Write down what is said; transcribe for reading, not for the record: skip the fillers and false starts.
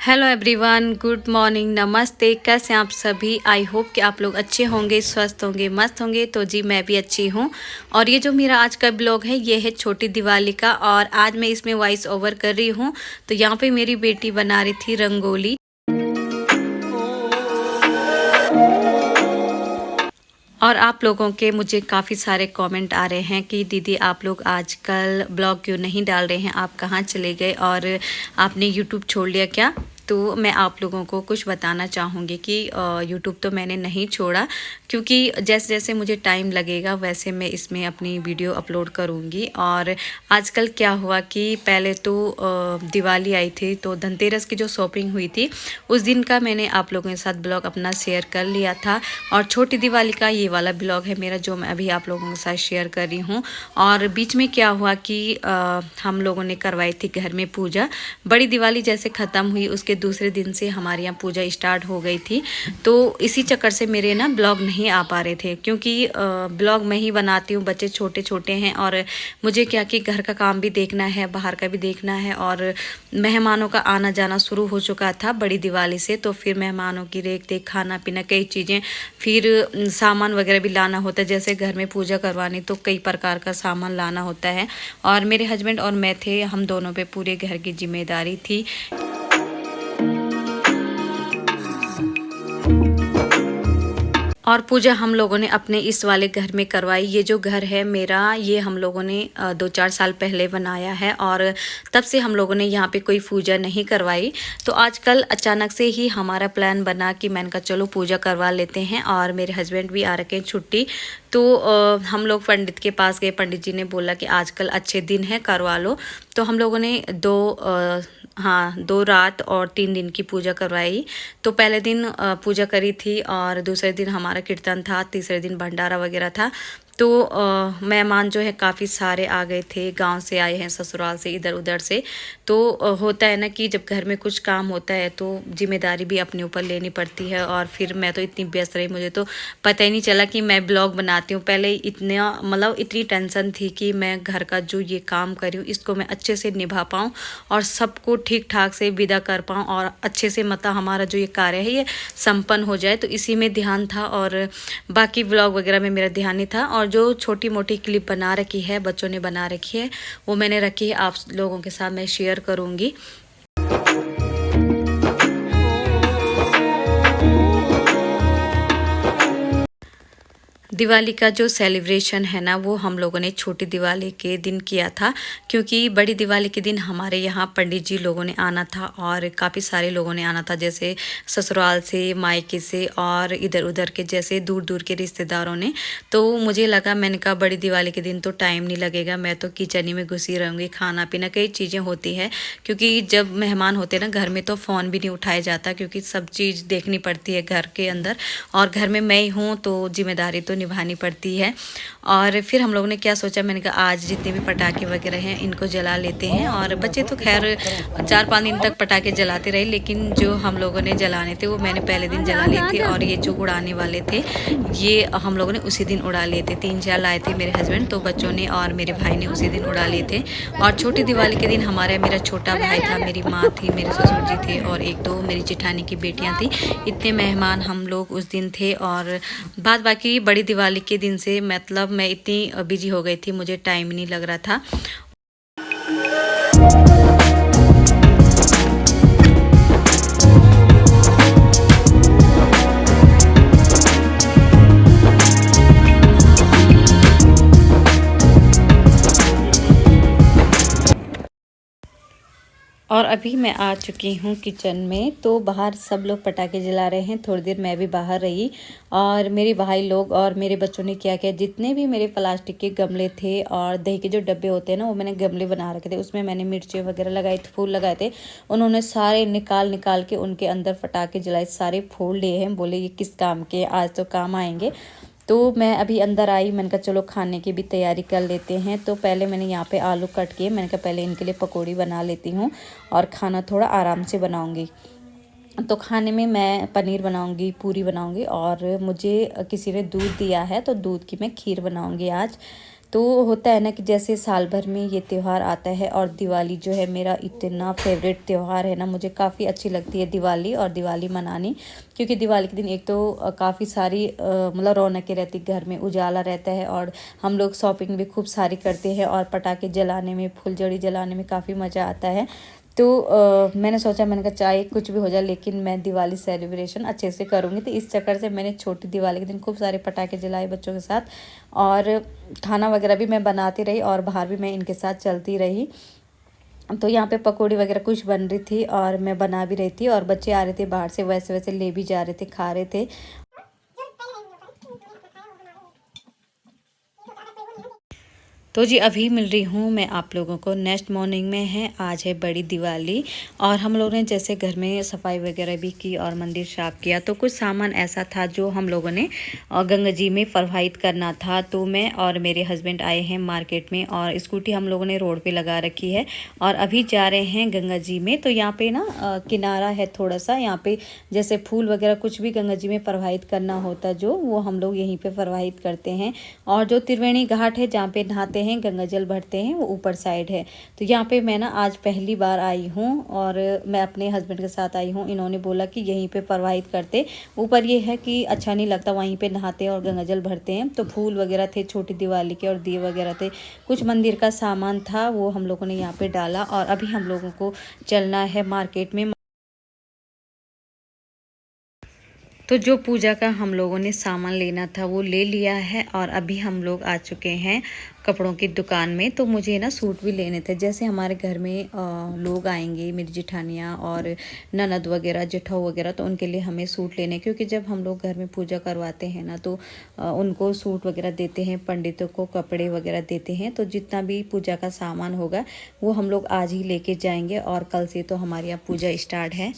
Hello everyone, good morning, नमस्ते। कैसे हैं आप सभी? आई होप कि आप लोग अच्छे होंगे, स्वस्थ होंगे, मस्त होंगे। तो जी मैं भी अच्छी हूँ। और ये जो मेरा आज का ब्लॉग है ये है छोटी दिवाली का, और आज मैं इसमें वॉइस ओवर कर रही हूँ। तो यहाँ पे मेरी बेटी बना रही थी रंगोली। और आप लोगों के मुझे काफ़ी सारे कमेंट आ रहे हैं कि दीदी आप लोग आजकल ब्लॉग क्यों नहीं डाल रहे हैं, आप कहाँ चले गए और आपने यूट्यूब छोड़ लिया क्या? तो मैं आप लोगों को कुछ बताना चाहूँगी कि यूट्यूब तो मैंने नहीं छोड़ा, क्योंकि जैसे जैसे मुझे टाइम लगेगा वैसे मैं इसमें अपनी वीडियो अपलोड करूँगी। और आजकल क्या हुआ कि पहले तो दिवाली आई थी, तो धनतेरस की जो शॉपिंग हुई थी उस दिन का मैंने आप लोगों के साथ ब्लॉग अपना शेयर कर लिया था। और छोटी दिवाली का ये वाला ब्लॉग है मेरा जो मैं अभी आप लोगों के साथ शेयर कर रही हूँ। और बीच में क्या हुआ कि हम लोगों ने करवाई थी घर में पूजा। बड़ी दिवाली जैसे ख़त्म हुई उसके दूसरे दिन से हमारे यहाँ पूजा स्टार्ट हो गई थी। तो इसी चक्कर से मेरे ना ब्लॉग नहीं आ पा रहे थे, क्योंकि ब्लॉग मैं ही बनाती हूँ, बच्चे छोटे छोटे हैं और मुझे क्या कि घर का काम भी देखना है, बाहर का भी देखना है। और मेहमानों का आना जाना शुरू हो चुका था बड़ी दिवाली से, तो फिर मेहमानों की रेख देख, खाना पीना, कई चीज़ें, फिर सामान वगैरह भी लाना होता है। जैसे घर में पूजा करवानी तो कई प्रकार का सामान लाना होता है। और मेरे हस्बैंड और मैं थे, हम दोनों पे पूरे घर की जिम्मेदारी थी। और पूजा हम लोगों ने अपने इस वाले घर में करवाई। ये जो घर है मेरा, ये हम लोगों ने 2-4 साल पहले बनाया है, और तब से हम लोगों ने यहाँ पे कोई पूजा नहीं करवाई। तो आजकल अचानक से ही हमारा प्लान बना कि मैंने कहा चलो पूजा करवा लेते हैं। और मेरे हस्बैंड भी आ रखे हैं छुट्टी, तो हम लोग पंडित के पास गए। पंडित जी ने बोला कि आजकल अच्छे दिन है, करवा लो। तो हम लोगों ने 2 रात और 3 दिन की पूजा करवाई। तो पहले दिन पूजा करी थी, और दूसरे दिन हमारा कीर्तन था, तीसरे दिन भंडारा वगैरह था। तो मेहमान जो है काफ़ी सारे आ गए थे, गांव से आए हैं, ससुराल से, इधर उधर से। तो होता है ना कि जब घर में कुछ काम होता है तो जिम्मेदारी भी अपने ऊपर लेनी पड़ती है। और फिर मैं तो इतनी व्यस्त रही, मुझे तो पता ही नहीं चला कि मैं ब्लॉग बनाती हूँ। पहले इतना मतलब इतनी टेंशन थी कि मैं घर का जो ये काम कर रही हूँ इसको मैं अच्छे से निभा पाऊँ और सबको ठीक ठाक से विदा कर पाऊँ, और अच्छे से मतलब हमारा जो ये कार्य है ये संपन्न हो जाए। तो इसी में ध्यान था, और बाकी व्लॉग वगैरह में मेरा ध्यान नहीं था। और जो छोटी मोटी क्लिप बना रखी है, बच्चों ने बना रखी है, वो मैंने रखी है, आप लोगों के साथ मैं शेयर करूँगी। दिवाली का जो सेलिब्रेशन है ना, वो हम लोगों ने छोटी दिवाली के दिन किया था, क्योंकि बड़ी दिवाली के दिन हमारे यहाँ पंडित जी लोगों ने आना था, और काफ़ी सारे लोगों ने आना था, जैसे ससुराल से, मायके से, और इधर उधर के जैसे दूर दूर के रिश्तेदारों ने। तो मुझे लगा, मैंने कहा बड़ी दिवाली के दिन तो टाइम नहीं लगेगा, मैं तो किचन ही में घुसी रहूँगी, खाना पीना कई चीज़ें होती है, क्योंकि जब मेहमान होते हैं ना घर में तो फ़ोन भी नहीं उठाया जाता, क्योंकि सब चीज़ देखनी पड़ती है घर के अंदर। और घर में मैं ही हूँ तो जिम्मेदारी तो निभानी पड़ती है। और फिर हम लोगों ने क्या सोचा, मैंने कहा आज जितने भी पटाखे वगैरह हैं इनको जला लेते हैं। और बच्चे तो खैर 4-5 दिन तक पटाखे जलाते रहे, लेकिन जो हम लोगों ने जलाने थे वो मैंने पहले दिन जला लिए थे। और ये जो उड़ाने वाले थे ये हम लोगों ने उसी दिन उड़ा लिए थे। 3-4 लाए थे मेरे हस्बैंड, तो बच्चों ने और मेरे भाई ने उसी दिन उड़ा लिए थे। और छोटी दिवाली के दिन हमारा मेरा छोटा भाई था, मेरी माँ थी, मेरे ससुर जी थे, और 1-2 मेरी जेठानी की बेटियाँ थी। इतने मेहमान हम लोग उस दिन थे। और बाद बाकी बड़ी दिवाली के दिन से मतलब मैं इतनी बिजी हो गई थी, मुझे टाइम नहीं लग रहा था। और अभी मैं आ चुकी हूँ किचन में, तो बाहर सब लोग पटाखे जला रहे हैं। थोड़ी देर मैं भी बाहर रही, और मेरे भाई लोग और मेरे बच्चों ने क्या किया, जितने भी मेरे प्लास्टिक के गमले थे और दही के जो डब्बे होते हैं ना, वो मैंने गमले बना रखे थे, उसमें मैंने मिर्चें वगैरह लगाए थे, फूल लगाए थे। उन्होंने सारे निकाल निकाल के उनके अंदर पटाखे जलाए, सारे फोड़ लिए हैं, बोले ये किस काम के, आज तो काम आएंगे। तो मैं अभी अंदर आई, मैंने कहा चलो खाने की भी तैयारी कर लेते हैं। तो पहले मैंने यहाँ पे आलू कट किए, मैंने कहा पहले इनके लिए पकौड़ी बना लेती हूँ, और खाना थोड़ा आराम से बनाऊँगी। तो खाने में मैं पनीर बनाऊँगी, पूरी बनाऊँगी, और मुझे किसी ने दूध दिया है तो दूध की मैं खीर बनाऊँगी आज। तो होता है ना कि जैसे साल भर में ये त्यौहार आता है, और दिवाली जो है मेरा इतना फेवरेट त्यौहार है ना, मुझे काफ़ी अच्छी लगती है दिवाली और दिवाली मनानी। क्योंकि दिवाली के दिन एक तो काफ़ी सारी मतलब रौनकें रहती, घर में उजाला रहता है, और हम लोग शॉपिंग भी खूब सारी करते हैं, और पटाखे जलाने में, फुलझड़ी जलाने में काफ़ी मज़ा आता है। तो मैंने सोचा, मैंने कहा चाहे कुछ भी हो जाए लेकिन मैं दिवाली सेलिब्रेशन अच्छे से करूँगी। तो इस चक्कर से मैंने छोटी दिवाली के दिन खूब सारे पटाखे जलाए बच्चों के साथ, और खाना वगैरह भी मैं बनाती रही, और बाहर भी मैं इनके साथ चलती रही। तो यहाँ पे पकौड़ी वगैरह कुछ बन रही थी, और मैं बना भी रही थी, और बच्चे आ रहे थे बाहर से, वैसे वैसे ले भी जा रहे थे, खा रहे थे। तो जी अभी मिल रही हूँ मैं आप लोगों को, नेक्स्ट मॉर्निंग में है, आज है बड़ी दिवाली, और हम लोगों ने जैसे घर में सफाई वगैरह भी की और मंदिर साफ किया। तो कुछ सामान ऐसा था जो हम लोगों ने गंगा जी में प्रवाहित करना था। तो मैं और मेरे हस्बैंड आए हैं मार्केट में, और स्कूटी हम लोगों ने रोड पे लगा रखी है, और अभी जा रहे हैं गंगा जी में। तो यहाँ पे ना किनारा है थोड़ा सा, यहाँ पे जैसे फूल वगैरह कुछ भी गंगा जी में प्रवाहित करना होता जो, वो हम लोग यहीं पे प्रवाहित करते हैं। और जो त्रिवेणी घाट है जहाँ पे नहाते हैं, गंगा जल भरते हैं, वो ऊपर साइड है। तो यहाँ पे मैं ना आज पहली बार आई हूँ, और मैं अपने हस्बैंड के साथ आई हूँ। इन्होंने बोला कि यहीं पे प्रवाहित करते, ऊपर ये है कि अच्छा नहीं लगता, वहीं पे नहाते हैं और गंगा जल भरते हैं। तो फूल वगैरह थे छोटी दिवाली के, और दिए वगैरह थे, कुछ मंदिर का सामान था, वो हम लोगों ने यहाँ पे डाला। और अभी हम लोगों को चलना है मार्केट में। तो जो पूजा का हम लोगों ने सामान लेना था वो ले लिया है, और अभी हम लोग आ चुके हैं कपड़ों की दुकान में। तो मुझे ना सूट भी लेने थे, जैसे हमारे घर में लोग आएंगे, मेरी जेठानियाँ और ननद वगैरह, जेठाऊ वगैरह, तो उनके लिए हमें सूट लेने, क्योंकि जब हम लोग घर में पूजा करवाते हैं ना, तो उनको सूट वगैरह देते हैं, पंडितों को कपड़े वगैरह देते हैं। तो जितना भी पूजा का सामान होगा वो हम लोग आज ही लेके जाएंगे, और कल से तो हमारे यहाँ पूजा स्टार्ट है।